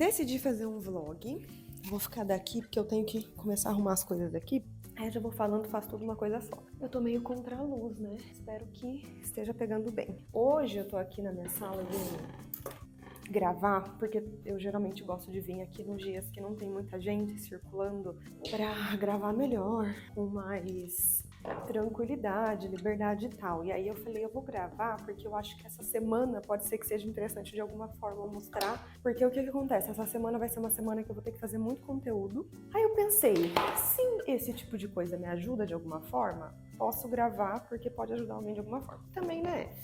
Decidi fazer um vlog. Vou ficar daqui porque eu tenho que começar a arrumar as coisas daqui. Aí eu já vou falando, faço tudo uma coisa só. Eu tô meio contra a luz, né? Espero que esteja pegando bem. Hoje eu tô aqui na minha sala de gravar, porque eu geralmente gosto de vir aqui nos dias que não tem muita gente circulando pra gravar melhor, com mais tranquilidade, liberdade e tal. E aí eu falei, eu vou gravar porque eu acho que essa semana pode ser que seja interessante de alguma forma mostrar, porque o que acontece? Essa semana vai ser uma semana que eu vou ter que fazer muito conteúdo. Aí eu pensei, se esse tipo de coisa me ajuda de alguma forma, posso gravar porque pode ajudar alguém de alguma forma. Também, né?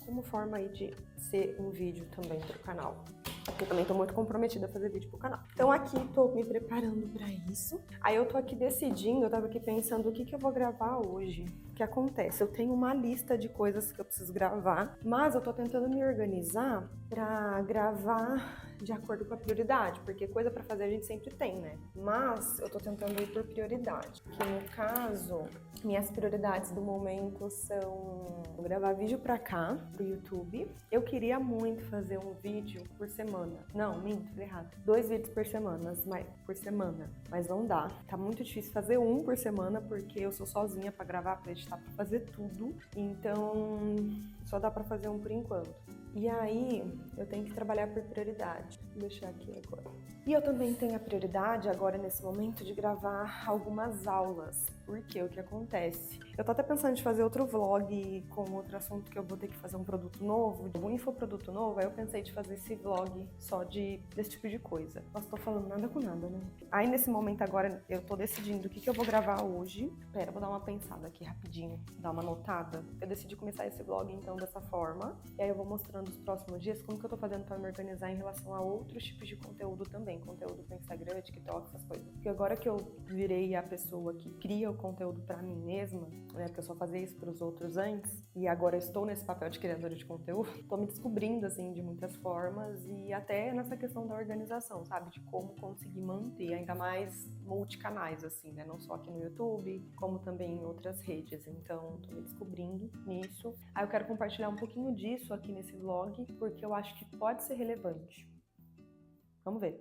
Como forma aí de ser um vídeo também pro canal. Porque eu também tô muito comprometida a fazer vídeo pro canal. Então aqui tô me preparando pra isso. Aí eu tô aqui decidindo, eu tava aqui pensando o que eu vou gravar hoje. O que acontece? Eu tenho uma lista de coisas que eu preciso gravar, mas eu tô tentando me organizar pra gravar de acordo com a prioridade, porque coisa pra fazer a gente sempre tem, né? Mas eu tô tentando ir por prioridade, que no caso, minhas prioridades do momento são gravar vídeo pra cá, pro YouTube. Eu queria muito fazer um vídeo por semana. Não, minto, falei errado. 2 vídeos por semana, mas não dá. Tá muito difícil fazer um por semana, porque eu sou sozinha pra gravar, pra editar, pra fazer tudo. Então, só dá pra fazer um por enquanto. E aí, eu tenho que trabalhar por prioridade. Vou deixar aqui agora. E eu também tenho a prioridade, agora nesse momento, de gravar algumas aulas. Porque o que acontece? Eu tô até pensando em fazer outro vlog com outro assunto que eu vou ter que fazer um produto novo, um infoproduto novo. Aí eu pensei de fazer esse vlog só desse tipo de coisa. Mas tô falando nada com nada, né? Aí nesse momento agora, eu tô decidindo o que eu vou gravar hoje. Pera, vou dar uma pensada aqui rapidinho, dar uma anotada. Eu decidi começar esse vlog então dessa forma. E aí eu vou mostrando os próximos dias como que eu tô fazendo pra me organizar em relação a outros tipos de conteúdo também. Conteúdo pro Instagram, TikTok, essas coisas. Porque agora que eu virei a pessoa que cria o conteúdo pra mim mesma, né? Porque eu só fazia isso pros outros antes. E agora eu estou nesse papel de criadora de conteúdo. Tô me descobrindo, assim, de muitas formas. E até nessa questão da organização, sabe? De como conseguir manter ainda mais multicanais, assim, né? Não só aqui no YouTube, como também em outras redes. Então, tô me descobrindo nisso. Aí eu quero compartilhar um pouquinho disso aqui nesse vlog, porque eu acho que pode ser relevante. Vamos ver.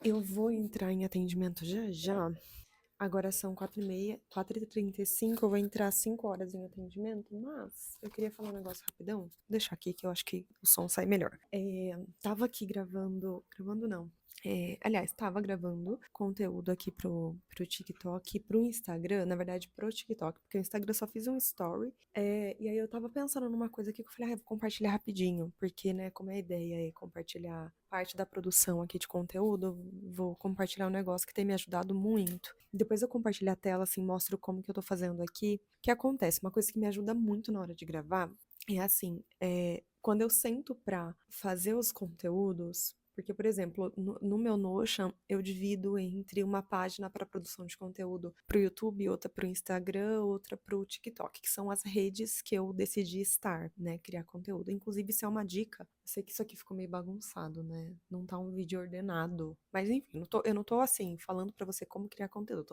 Eu vou entrar em atendimento já já. Agora são 4h30, 4h35, eu vou entrar às 5 horas em atendimento, mas eu queria falar um negócio rapidão. Vou deixar aqui que eu acho que o som sai melhor. Tava aqui gravando não. Aliás, estava gravando conteúdo aqui pro TikTok e pro Instagram, na verdade pro TikTok, porque o Instagram só fiz um story, e aí eu tava pensando numa coisa aqui que eu falei, vou compartilhar rapidinho, porque, né, como é a ideia é compartilhar parte da produção aqui de conteúdo, vou compartilhar um negócio que tem me ajudado muito. Depois eu compartilho a tela, assim, mostro como que eu tô fazendo aqui. O que acontece? Uma coisa que me ajuda muito na hora de gravar é assim, quando eu sento pra fazer os conteúdos, Porque, por exemplo, no meu Notion, eu divido entre uma página para produção de conteúdo para o YouTube, outra para o Instagram, outra para o TikTok, que são as redes que eu decidi estar, né, criar conteúdo. Inclusive, isso é uma dica. Eu sei que isso aqui ficou meio bagunçado, né? Não tá um vídeo ordenado. Mas enfim, eu não tô assim falando para você como criar conteúdo.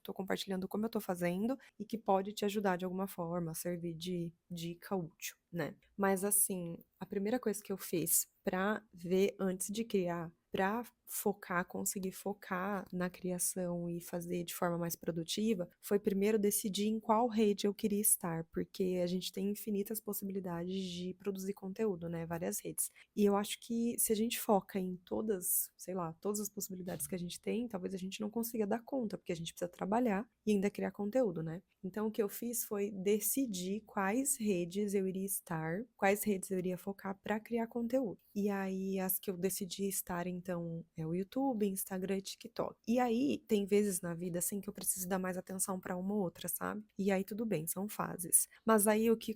Tô compartilhando como eu tô fazendo e que pode te ajudar de alguma forma, servir de dica útil, né? Mas assim, a primeira coisa que eu fiz para ver antes de criar, para focar, conseguir focar na criação e fazer de forma mais produtiva, foi primeiro decidir em qual rede eu queria estar, porque a gente tem infinitas possibilidades de produzir conteúdo, né? Várias redes. E eu acho que se a gente foca em todas, sei lá, todas as possibilidades que a gente tem, talvez a gente não consiga dar conta, porque a gente precisa trabalhar e ainda criar conteúdo, né? Então, o que eu fiz foi decidir quais redes eu iria estar, quais redes eu iria focar para criar conteúdo. E aí, as que eu decidi estar, então, é o YouTube, Instagram e TikTok. E aí, tem vezes na vida, assim, que eu preciso dar mais atenção para uma ou outra, sabe? E aí, tudo bem, são fases. Mas aí, o que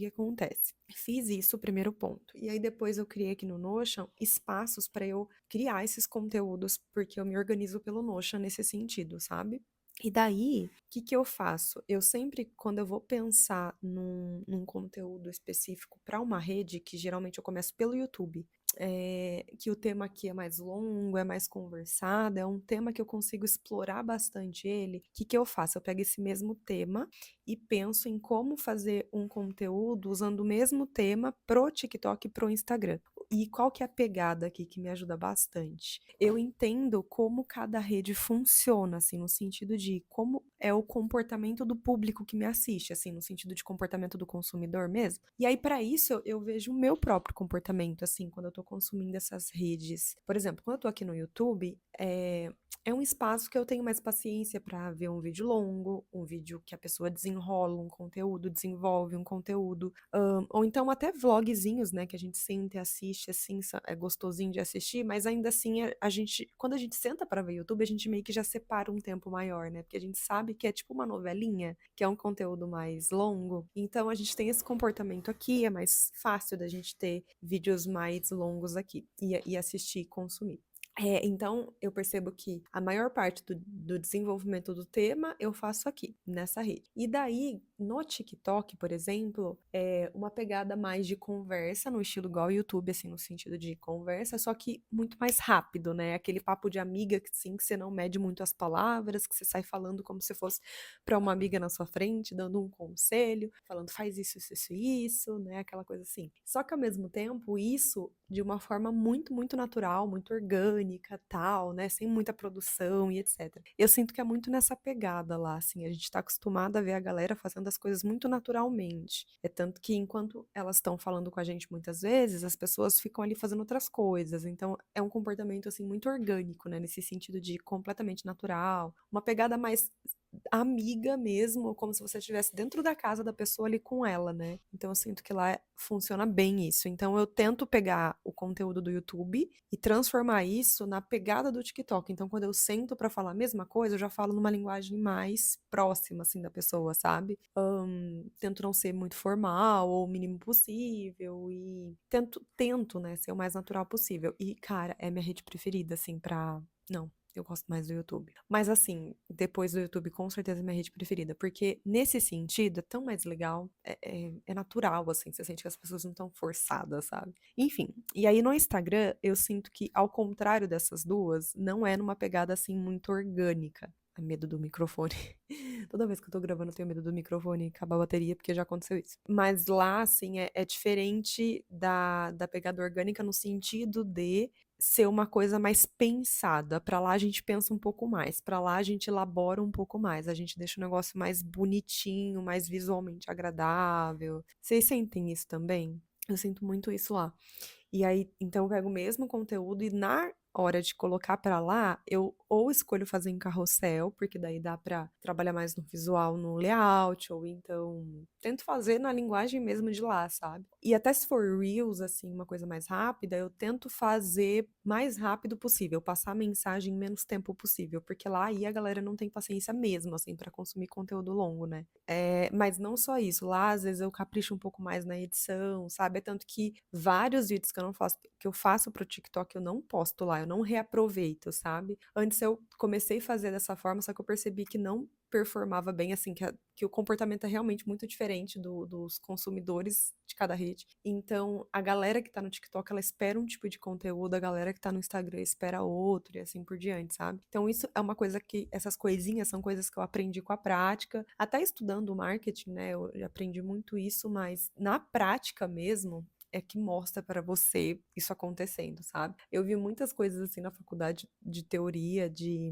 acontece? Fiz isso, o primeiro ponto. E aí, depois eu criei aqui no Notion espaços para eu criar esses conteúdos, porque eu me organizo pelo Notion nesse sentido, sabe? E daí, o que eu faço? Eu sempre, quando eu vou pensar num conteúdo específico para uma rede, que geralmente eu começo pelo YouTube, que o tema aqui é mais longo, é mais conversado, é um tema que eu consigo explorar bastante ele, o que eu faço? Eu pego esse mesmo tema e penso em como fazer um conteúdo usando o mesmo tema pro TikTok e pro Instagram. E qual que é a pegada aqui que me ajuda bastante? Eu entendo como cada rede funciona, assim, no sentido de como é o comportamento do público que me assiste, assim, no sentido de comportamento do consumidor mesmo. E aí, para isso, eu vejo o meu próprio comportamento, assim, quando eu tô consumindo essas redes. Por exemplo, quando eu tô aqui no YouTube, é um espaço que eu tenho mais paciência para ver um vídeo longo, um vídeo que a pessoa desenrola um conteúdo, desenvolve um conteúdo, ou então até vlogzinhos, né, que a gente senta e assiste, assim, é gostosinho de assistir, mas ainda assim, quando a gente senta para ver YouTube, a gente meio que já separa um tempo maior, né, porque a gente sabe que é tipo uma novelinha, que é um conteúdo mais longo, então a gente tem esse comportamento aqui, é mais fácil da gente ter vídeos mais longos aqui e assistir e consumir. Então, eu percebo que a maior parte do desenvolvimento do tema eu faço aqui, nessa rede. E daí, no TikTok, por exemplo, é uma pegada mais de conversa, no estilo igual ao YouTube, assim, no sentido de conversa, só que muito mais rápido, né? Aquele papo de amiga, que, sim, que você não mede muito as palavras, que você sai falando como se fosse para uma amiga na sua frente, dando um conselho, falando faz isso, isso, isso, isso, né? Aquela coisa assim. Só que ao mesmo tempo, isso de uma forma muito, muito natural, muito orgânica, tal, né, sem muita produção e etc. Eu sinto que é muito nessa pegada lá, assim, a gente tá acostumado a ver a galera fazendo as coisas muito naturalmente. É tanto que enquanto elas estão falando com a gente muitas vezes, as pessoas ficam ali fazendo outras coisas. Então é um comportamento assim muito orgânico, né, nesse sentido de completamente natural, uma pegada mais amiga mesmo, como se você estivesse dentro da casa da pessoa ali com ela, né? Então eu sinto que lá funciona bem isso. Então eu tento pegar o conteúdo do YouTube e transformar isso na pegada do TikTok. Então quando eu sento pra falar a mesma coisa, eu já falo numa linguagem mais próxima assim da pessoa, sabe? Tento não ser muito formal ou o mínimo possível e tento, né, ser o mais natural possível. E cara, é minha rede preferida assim pra não, eu gosto mais do YouTube. Mas assim, depois do YouTube, com certeza é minha rede preferida. Porque nesse sentido, é tão mais legal, é natural, assim. Você sente que as pessoas não estão forçadas, sabe? Enfim. E aí no Instagram, eu sinto que, ao contrário dessas duas, não é numa pegada assim muito orgânica. É medo do microfone. Toda vez que eu tô gravando, eu tenho medo do microfone acabar a bateria, porque já aconteceu isso. Mas lá, assim, é diferente da pegada orgânica no sentido de ser uma coisa mais pensada. Pra lá a gente pensa um pouco mais, pra lá a gente elabora um pouco mais, a gente deixa o negócio mais bonitinho, mais visualmente agradável. Vocês sentem isso também? Eu sinto muito isso lá. E aí, então eu pego o mesmo conteúdo e na hora de colocar pra lá, eu ou escolho fazer em carrossel, porque daí dá pra trabalhar mais no visual, no layout, ou então tento fazer na linguagem mesmo de lá, sabe? E até se for Reels, assim, uma coisa mais rápida, eu tento fazer mais rápido possível, passar a mensagem em menos tempo possível, porque lá aí a galera não tem paciência mesmo, assim, pra consumir conteúdo longo, né? Mas não só isso, lá às vezes eu capricho um pouco mais na edição, sabe? É tanto que vários vídeos que eu não faço, que eu faço pro TikTok, eu não posto lá, eu não reaproveito, sabe? Antes eu comecei a fazer dessa forma, só que eu percebi que não performava bem, assim, que o comportamento é realmente muito diferente dos consumidores de cada rede. Então, a galera que tá no TikTok, ela espera um tipo de conteúdo, a galera que tá no Instagram espera outro, e assim por diante, sabe? Então, isso é uma coisa que, essas coisinhas são coisas que eu aprendi com a prática, até estudando marketing, né, eu aprendi muito isso, mas na prática mesmo, é que mostra para você isso acontecendo, sabe? Eu vi muitas coisas assim na faculdade de teoria, de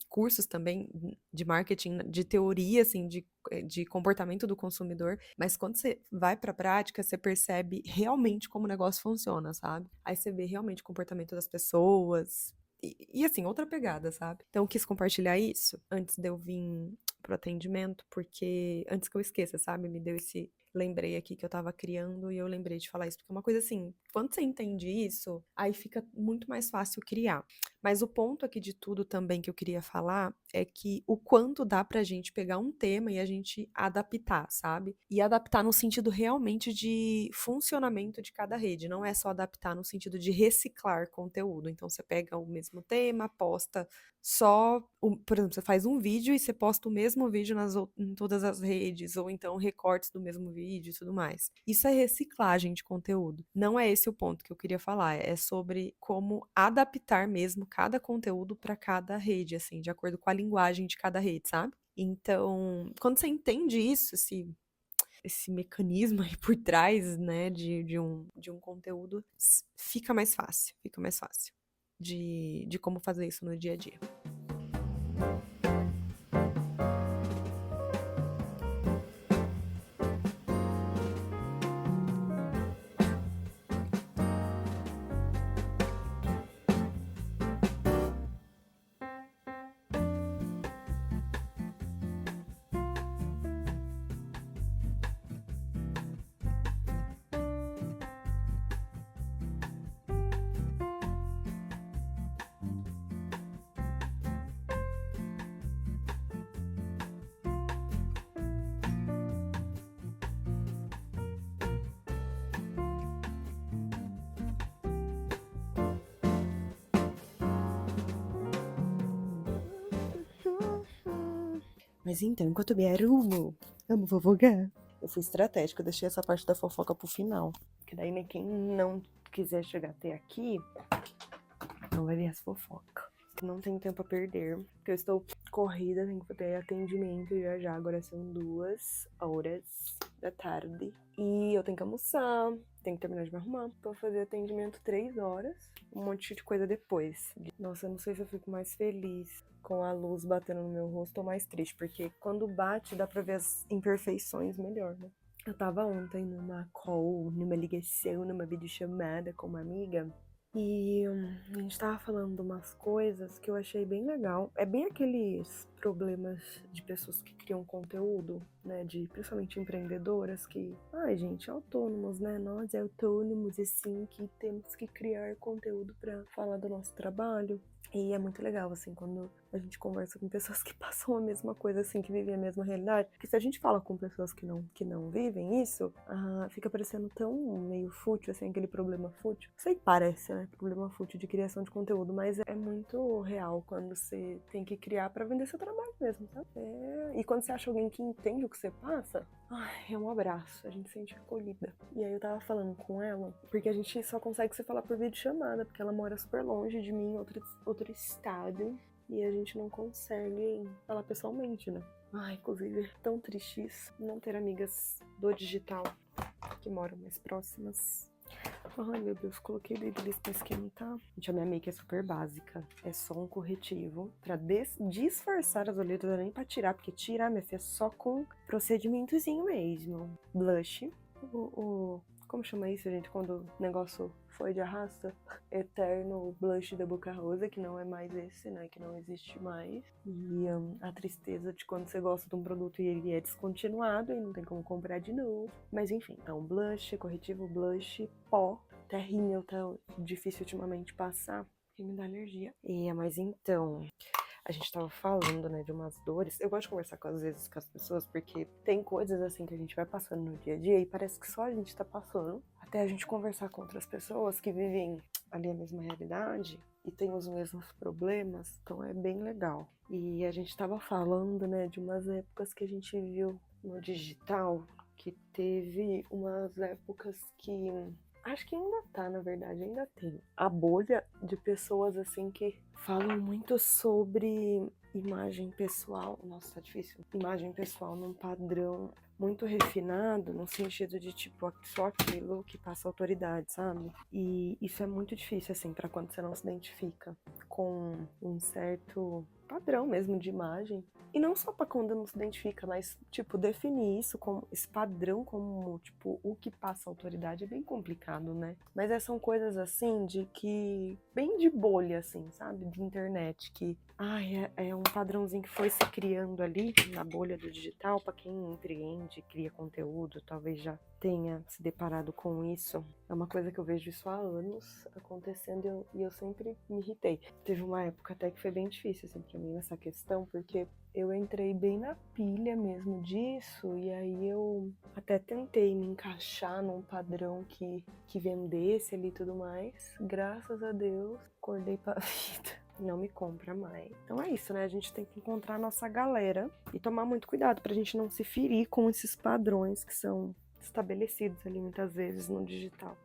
cursos também de marketing, de teoria, assim, de comportamento do consumidor, mas quando você vai pra prática, você percebe realmente como o negócio funciona, sabe? Aí você vê realmente o comportamento das pessoas. E assim, outra pegada, sabe? Então, eu quis compartilhar isso antes de eu vir pro atendimento, porque antes que eu esqueça, sabe? Me deu esse. Lembrei aqui que eu tava criando e eu lembrei de falar isso, porque é uma coisa assim, quando você entende isso, aí fica muito mais fácil criar. Mas o ponto aqui de tudo também que eu queria falar é que o quanto dá pra gente pegar um tema e a gente adaptar, sabe? E adaptar no sentido realmente de funcionamento de cada rede, não é só adaptar no sentido de reciclar conteúdo. Então você pega o mesmo tema, posta só, por exemplo, você faz um vídeo e você posta o mesmo vídeo em todas as redes, ou então recortes do mesmo vídeo e tudo mais. Isso é reciclagem de conteúdo. Não é esse o ponto que eu queria falar, é sobre como adaptar mesmo cada conteúdo para cada rede, assim, de acordo com a linguagem de cada rede, sabe? Então, quando você entende isso, esse mecanismo aí por trás, né, de um conteúdo, fica mais fácil de como fazer isso no dia a dia. Mas então, enquanto me arrumo, amo fofocar. Eu fui estratégica, eu deixei essa parte da fofoca pro final. Que daí, né, quem não quiser chegar até aqui, não vai ver as fofocas. Não tenho tempo a perder, porque eu estou corrida, tenho que ter atendimento já já. Agora são 2 horas da tarde. E eu tenho que almoçar, tenho que terminar de me arrumar pra fazer atendimento 3 horas. Um monte de coisa depois. Nossa, eu não sei se eu fico mais feliz com a luz batendo no meu rosto ou mais triste, porque quando bate dá pra ver as imperfeições melhor, né? Eu tava ontem numa call, numa ligação, numa videochamada com uma amiga. E a gente tava falando de umas coisas que eu achei bem legal. É bem aqueles problemas de pessoas que criam conteúdo, né? Principalmente empreendedoras que, ai gente, autônomos, né? Nós autônomos, assim, que temos que criar conteúdo pra falar do nosso trabalho. E é muito legal, assim, quando a gente conversa com pessoas que passam a mesma coisa, assim, que vivem a mesma realidade. Porque se a gente fala com pessoas que não vivem isso, fica parecendo tão meio fútil, assim, aquele problema fútil. Sei que parece, né? Problema fútil de criação de conteúdo, mas é muito real quando você tem que criar pra vender seu trabalho mesmo, sabe? E quando você acha alguém que entende o que você passa, é um abraço, a gente se sente acolhida. E aí eu tava falando com ela, porque a gente só consegue se falar por videochamada, porque ela mora super longe de mim, outro estado, e a gente não consegue falar pessoalmente, né? Inclusive, é tão triste isso, não ter amigas do digital que moram mais próximas. Ai, meu Deus, coloquei o babyliss pra esquentar. Gente, a minha make é super básica. É só um corretivo pra disfarçar as olheiras, não é nem pra tirar, porque tirar, minha filha, é só com procedimentozinho mesmo. Blush. Como chama isso, gente, quando o negócio foi de arrasta? Eterno blush da Boca Rosa, que não é mais esse, né, que não existe mais. E a tristeza de quando você gosta de um produto e ele é descontinuado e não tem como comprar de novo. Mas enfim, então blush, corretivo, blush, pó. Terrinho tá difícil ultimamente passar, porque me dá alergia. Mas então, a gente tava falando, né, de umas dores. Eu gosto de conversar às vezes com as pessoas, porque tem coisas assim que a gente vai passando no dia a dia e parece que só a gente tá passando, até a gente conversar com outras pessoas que vivem ali a mesma realidade e tem os mesmos problemas, então é bem legal. E a gente tava falando, né, de umas épocas que a gente viu no digital, que teve umas épocas que acho que ainda tá, na verdade, ainda tem a bolha de pessoas assim que falam muito sobre imagem pessoal. Nossa, tá difícil. Imagem pessoal num padrão muito refinado, no sentido de tipo só aquilo que passa autoridade, sabe? E isso é muito difícil assim para quando você não se identifica com um certo padrão mesmo de imagem. E não só para quando não se identifica, mas, tipo, definir isso como esse padrão como, tipo, o que passa autoridade é bem complicado, né? Mas são coisas assim de que. Bem de bolha, assim, sabe? De internet, que. Ai, é um padrãozinho que foi se criando ali na bolha do digital. Para quem empreende, cria conteúdo, talvez já tenha se deparado com isso. É uma coisa que eu vejo isso há anos acontecendo e eu sempre me irritei. Teve uma época até que foi bem difícil, assim, pra mim, essa questão, porque eu entrei bem na pilha mesmo disso, e aí eu até tentei me encaixar num padrão que vendesse ali e tudo mais. Graças a Deus, acordei pra vida. Não me compra mais. Então é isso, né? A gente tem que encontrar a nossa galera e tomar muito cuidado pra gente não se ferir com esses padrões que são estabelecidos ali muitas vezes no digital.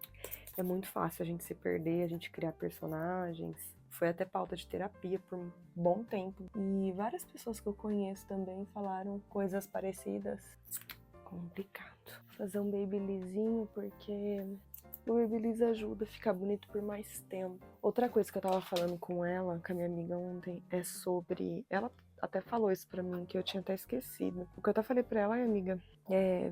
É muito fácil a gente se perder, a gente criar personagens. Foi até pauta de terapia por um bom tempo. E várias pessoas que eu conheço também falaram coisas parecidas. Complicado. Fazer um babylisinho porque o babyliss ajuda a ficar bonito por mais tempo. Outra coisa que eu tava falando com ela, com a minha amiga ontem, é sobre... Ela até falou isso pra mim, que eu tinha até esquecido. O que eu até falei pra ela, ai amiga,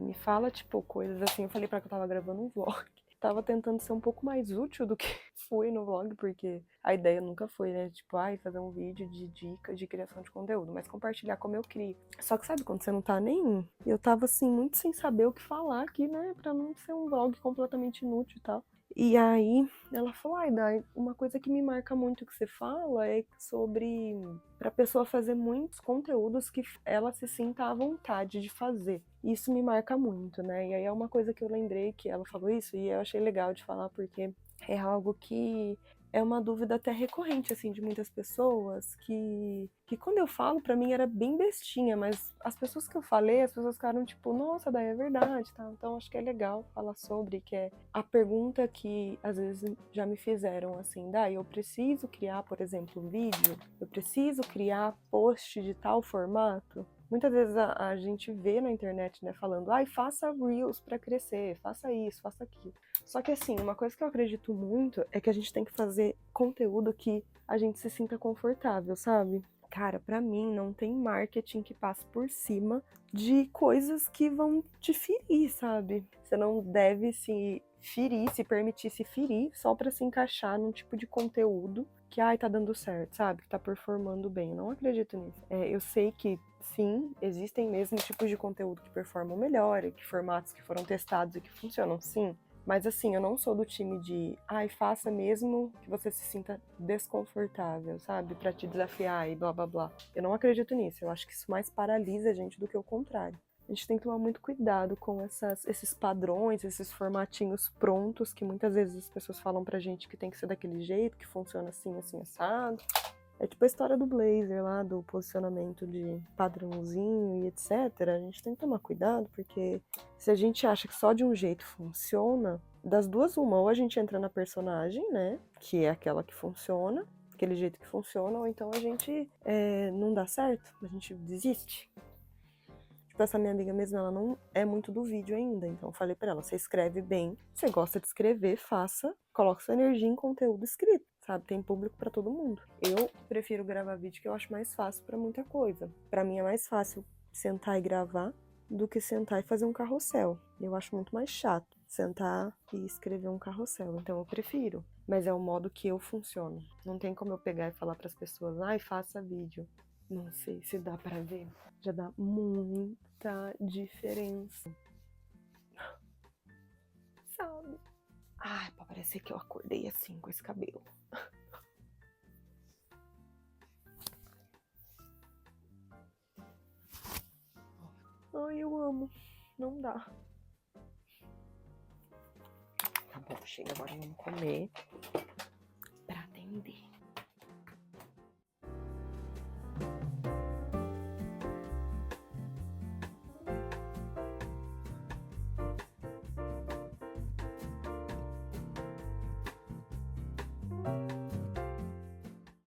me fala, tipo, coisas assim. Eu falei pra ela que eu tava gravando um vlog. Tava tentando ser um pouco mais útil do que fui no vlog, porque a ideia nunca foi, né? Tipo, fazer um vídeo de dicas de criação de conteúdo, mas compartilhar como eu crio. Só que sabe quando você não tá nem... Eu tava, assim, muito sem saber o que falar aqui, né? Pra não ser um vlog completamente inútil e tal. E aí, ela falou, Dai, uma coisa que me marca muito que você fala é sobre pra pessoa fazer muitos conteúdos que ela se sinta à vontade de fazer. Isso me marca muito, né? E aí é uma coisa que eu lembrei que ela falou isso e eu achei legal de falar porque é algo que é uma dúvida até recorrente, assim, de muitas pessoas, que quando eu falo, pra mim era bem bestinha, mas as pessoas que eu falei, as pessoas ficaram tipo, nossa, daí é verdade, tá? Então acho que é legal falar sobre, que é a pergunta que às vezes já me fizeram, assim, daí eu preciso criar, por exemplo, um vídeo? Eu preciso criar post de tal formato? Muitas vezes a gente vê na internet, né, falando, faça Reels pra crescer, faça isso, faça aquilo. Só que assim, uma coisa que eu acredito muito é que a gente tem que fazer conteúdo que a gente se sinta confortável, sabe? Cara, pra mim não tem marketing que passe por cima de coisas que vão te ferir, sabe? Você não deve se ferir, se permitir se ferir só pra se encaixar num tipo de conteúdo que, tá dando certo, sabe? Que tá performando bem. Eu não acredito nisso. Eu sei que sim, existem mesmo tipos de conteúdo que performam melhor, que formatos que foram testados e que funcionam, sim. Mas assim, eu não sou do time de, faça mesmo que você se sinta desconfortável, sabe? Pra te desafiar e blá blá blá. Eu não acredito nisso. Eu acho que isso mais paralisa a gente do que o contrário. A gente tem que tomar muito cuidado com esses padrões, esses formatinhos prontos que muitas vezes as pessoas falam pra gente que tem que ser daquele jeito, que funciona assim, assim, assado. É tipo a história do blazer lá, do posicionamento de padrãozinho e etc. A gente tem que tomar cuidado, porque se a gente acha que só de um jeito funciona, das duas uma, ou a gente entra na personagem, né, que é aquela que funciona, aquele jeito que funciona, ou então a gente não dá certo, a gente desiste. Tipo, essa minha amiga mesmo, ela não é muito do vídeo ainda, então eu falei pra ela, você escreve bem, você gosta de escrever, faça, coloque sua energia em conteúdo escrito, sabe? Tem público pra todo mundo. Eu prefiro gravar vídeo que eu acho mais fácil pra muita coisa. Pra mim é mais fácil sentar e gravar do que sentar e fazer um carrossel. Eu acho muito mais chato sentar e escrever um carrossel, então eu prefiro. Mas é o modo que eu funciono. Não tem como eu pegar e falar pras pessoas, faça vídeo. Não sei se dá pra ver. Já dá muita diferença. Sabe? Pra parecer que eu acordei assim com esse cabelo. como. Não dá. Tá bom, chega, agora vamos comer pra atender.